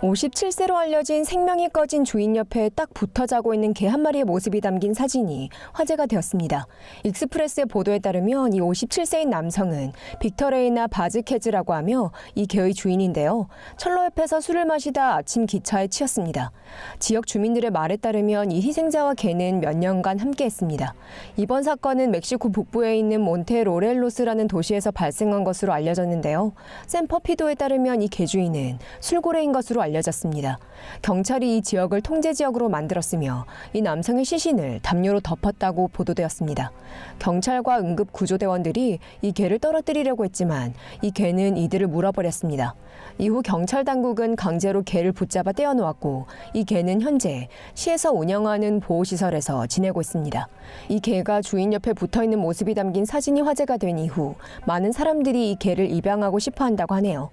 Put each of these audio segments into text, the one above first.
57세로 알려진 생명이 꺼진 주인 옆에 딱 붙어 자고 있는 개 한 마리의 모습이 담긴 사진이 화제가 되었습니다. 익스프레스의 보도에 따르면 이 57세인 남성은 빅터 레이나 바즈케즈라고 하며 이 개의 주인인데요. 철로 옆에서 술을 마시다 아침 기차에 치였습니다. 지역 주민들의 말에 따르면 이 희생자와 개는 몇 년간 함께했습니다. 이번 사건은 멕시코 북부에 있는 몬테로렐로스라는 도시에서 발생한 것으로 알려졌는데요. 샌퍼피도에 따르면 이 개 주인은 술고래인 것으로 알려졌습니다. 경찰이 이 지역을 통제 지역으로 만들었으며 이 남성의 시신을 담요로 덮었다고 보도되었습니다. 경찰과 응급 구조대원들이 이 개를 떨어뜨리려고 했지만 이 개는 이들을 물어버렸습니다. 이후 경찰 당국은 강제로 개를 붙잡아 떼어놓았고 이 개는 현재 시에서 운영하는 보호시설에서 지내고 있습니다. 이 개가 주인 옆에 붙어있는 모습이 담긴 사진이 화제가 된 이후 많은 사람들이 이 개를 입양하고 싶어 한다고 하네요.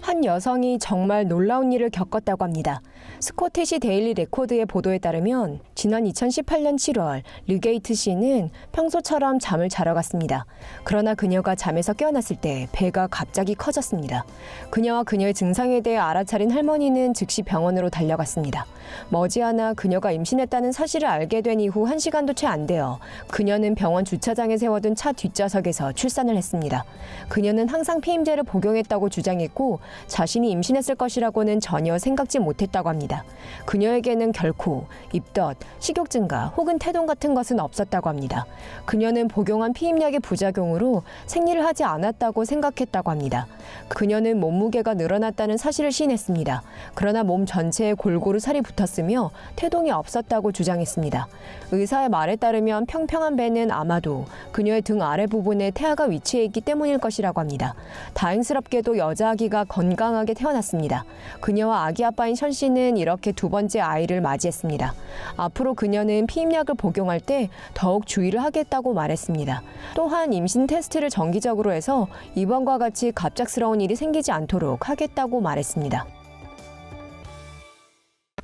한 여성이 정말 놀라운 일을 겪었다고 합니다. 스코티시 데일리 레코드의 보도에 따르면 지난 2018년 7월 르게이트 씨는 평소처럼 잠을 자러 갔습니다. 그러나 그녀가 잠에서 깨어났을 때 배가 갑자기 커졌습니다. 그녀와 그녀의 증상에 대해 알아차린 할머니는 즉시 병원으로 달려갔습니다. 머지않아 그녀가 임신했다는 사실을 알게 된 이후 1시간도 채 안 되어 그녀는 병원 주차장에 세워둔 차 뒷좌석에서 출산을 했습니다. 그녀는 항상 피임제를 복용했다고 주장했고 자신이 임신했을 것이라고는 전혀 생각지 못했다고 합니다. 그녀에게는 결코 입덧, 식욕 증가 혹은 태동 같은 것은 없었다고 합니다. 그녀는 복용한 피임약의 부작용으로 생리를 하지 않았다고 생각했다고 합니다. 그녀는 몸무게가 늘어났다는 사실을 시인했습니다. 그러나 몸 전체에 골고루 살이 붙었으며 태동이 없었다고 주장했습니다. 의사의 말에 따르면 평평한 배는 아마도 그녀의 등 아래 부분에 태아가 위치해 있기 때문일 것이라고 합니다. 다행스럽게도 여자 아기가 건강하게 태어났습니다. 그녀와 아기 아빠인 션 씨는 이렇게 두 번째 아이를 맞이했습니다. 앞으로 그녀는 피임약을 복용할 때 더욱 주의를 하겠다고 말했습니다. 또한 임신 테스트를 정기적으로 해서 이번과 같이 갑작스러운 일이 생기지 않도록 하겠다고 말했습니다.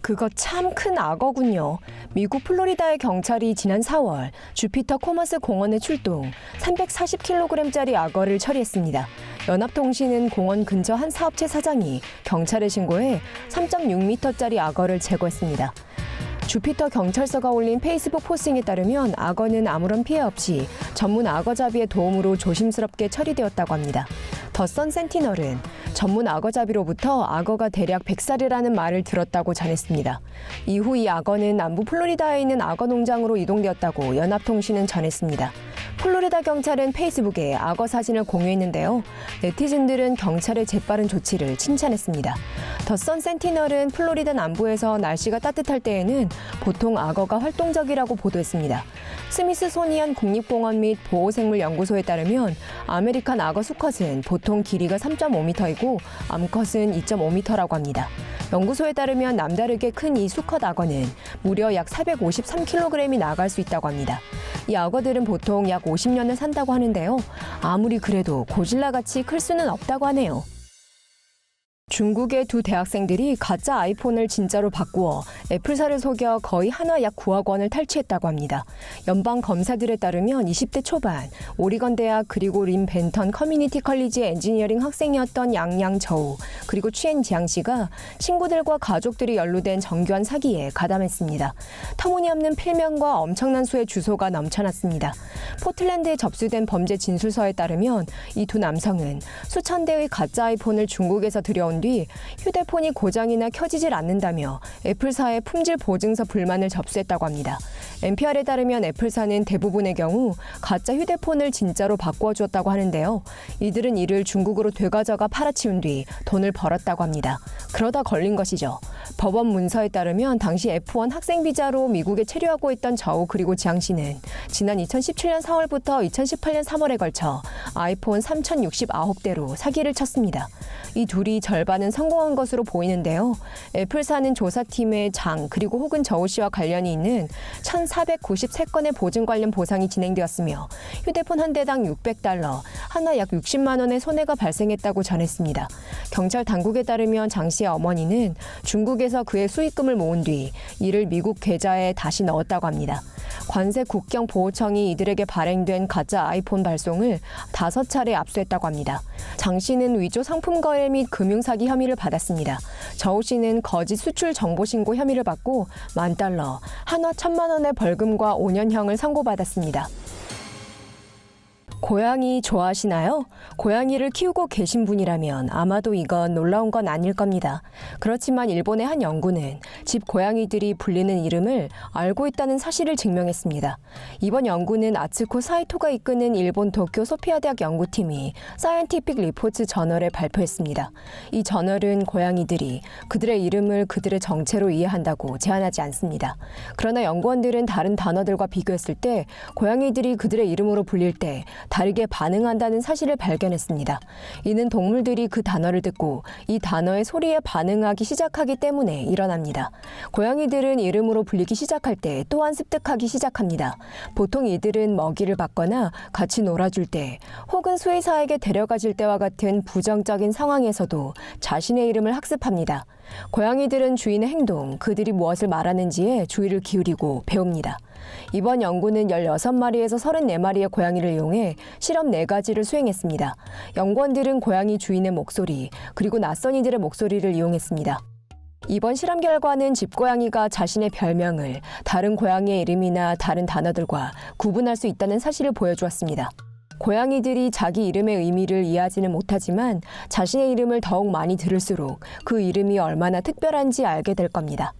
그거 참 큰 악어군요. 미국 플로리다의 경찰이 지난 4월 주피터 코머스 공원에 출동 340kg짜리 악어를 처리했습니다. 연합통신은 공원 근처 한 사업체 사장이 경찰에 신고해 3.6m짜리 악어를 제거했습니다. 주피터 경찰서가 올린 페이스북 포스팅에 따르면 악어는 아무런 피해 없이 전문 악어잡이의 도움으로 조심스럽게 처리되었다고 합니다. 더 선 센티널은 전문 악어잡이로부터 악어가 대략 100살이라는 말을 들었다고 전했습니다. 이후 이 악어는 남부 플로리다에 있는 악어 농장으로 이동되었다고 연합통신은 전했습니다. 플로리다 경찰은 페이스북에 악어 사진을 공유했는데요. 네티즌들은 경찰의 재빠른 조치를 칭찬했습니다. 더 선 센티널은 플로리다 남부에서 날씨가 따뜻할 때에는 보통 악어가 활동적이라고 보도했습니다. 스미스소니안 국립공원 및 보호생물연구소에 따르면 아메리칸 악어 수컷은 보통 길이가 3.5m이고 암컷은 2.5m라고 합니다. 연구소에 따르면 남다르게 큰 이 수컷 악어는 무려 약 453kg이 나갈 수 있다고 합니다. 이 악어들은 보통 약 50년을 산다고 하는데요. 아무리 그래도 고질라같이 클 수는 없다고 하네요. 중국의 두 대학생들이 가짜 아이폰을 진짜로 바꾸어 애플사를 속여 거의 한화 약 9억 원을 탈취했다고 합니다. 연방 검사들에 따르면 20대 초반 오리건 대학 그리고 림 벤턴 커뮤니티 컬리지 엔지니어링 학생이었던 양양 저우 그리고 취엔 지양 씨가 친구들과 가족들이 연루된 정교한 사기에 가담했습니다. 터무니없는 필명과 엄청난 수의 주소가 넘쳐났습니다. 포틀랜드에 접수된 범죄 진술서에 따르면 이 두 남성은 수천 대의 가짜 아이폰을 중국에서 들여온 뒤 휴대폰이 고장이나 켜지질 않는다며 애플사에 품질 보증서 불만을 접수했다고 합니다. NPR에 따르면 애플사는 대부분의 경우 가짜 휴대폰을 진짜로 바꾸어 주었다고 하는데요. 이들은 이를 중국으로 되가져가 팔아치운 뒤 돈을 벌었다고 합니다. 그러다 걸린 것이죠. 법원 문서에 따르면 당시 F1 학생 비자로 미국에 체류하고 있던 저우 그리고 지양 씨는 지난 2017년 4월부터 2018년 3월에 걸쳐 아이폰 3,069대로 사기를 쳤습니다. 이 둘이 절반은 성공한 것으로 보이는데요. 애플사는 조사팀의 장 그리고 혹은 저우 씨와 관련이 있는 1,493건의 보증 관련 보상이 진행되었으며 휴대폰 한 대당 $600, 하나 약 60만 원의 손해가 발생했다고 전했습니다. 경찰 당국에 따르면 장 씨의 어머니는 중국에 미국에서 그의 수익금을 모은 뒤 이를 미국 계좌에 다시 넣었다고 합니다. 관세 국경보호청이 이들에게 발행된 가짜 아이폰 발송을 5차례 압수했다고 합니다. 장 씨는 위조 상품 거래 및 금융사기 혐의를 받았습니다. 저우 씨는 거짓 수출 정보 신고 혐의를 받고 $10,000, 한화 1,000만 원의 벌금과 5년형을 선고받았습니다. 고양이 좋아하시나요? 고양이를 키우고 계신 분이라면 아마도 이건 놀라운 건 아닐 겁니다. 그렇지만 일본의 한 연구는 집 고양이들이 불리는 이름을 알고 있다는 사실을 증명했습니다. 이번 연구는 아츠코 사이토가 이끄는 일본 도쿄 소피아 대학 연구팀이 사이언티픽 리포츠 저널에 발표했습니다. 이 저널은 고양이들이 그들의 이름을 그들의 정체로 이해한다고 제안하지 않습니다. 그러나 연구원들은 다른 단어들과 비교했을 때 고양이들이 그들의 이름으로 불릴 때 다르게 반응한다는 사실을 발견했습니다. 이는 동물들이 그 단어를 듣고 이 단어의 소리에 반응하기 시작하기 때문에 일어납니다. 고양이들은 이름으로 불리기 시작할 때 또한 습득하기 시작합니다. 보통 이들은 먹이를 받거나 같이 놀아줄 때 혹은 수의사에게 데려가질 때와 같은 부정적인 상황에서도 자신의 이름을 학습합니다. 고양이들은 주인의 행동, 그들이 무엇을 말하는지에 주의를 기울이고 배웁니다. 이번 연구는 16마리에서 34마리의 고양이를 이용해 실험 4가지를 수행했습니다. 연구원들은 고양이 주인의 목소리, 그리고 낯선 이들의 목소리를 이용했습니다. 이번 실험 결과는 집고양이가 자신의 별명을 다른 고양이의 이름이나 다른 단어들과 구분할 수 있다는 사실을 보여주었습니다. 고양이들이 자기 이름의 의미를 이해하지는 못하지만 자신의 이름을 더욱 많이 들을수록 그 이름이 얼마나 특별한지 알게 될 겁니다.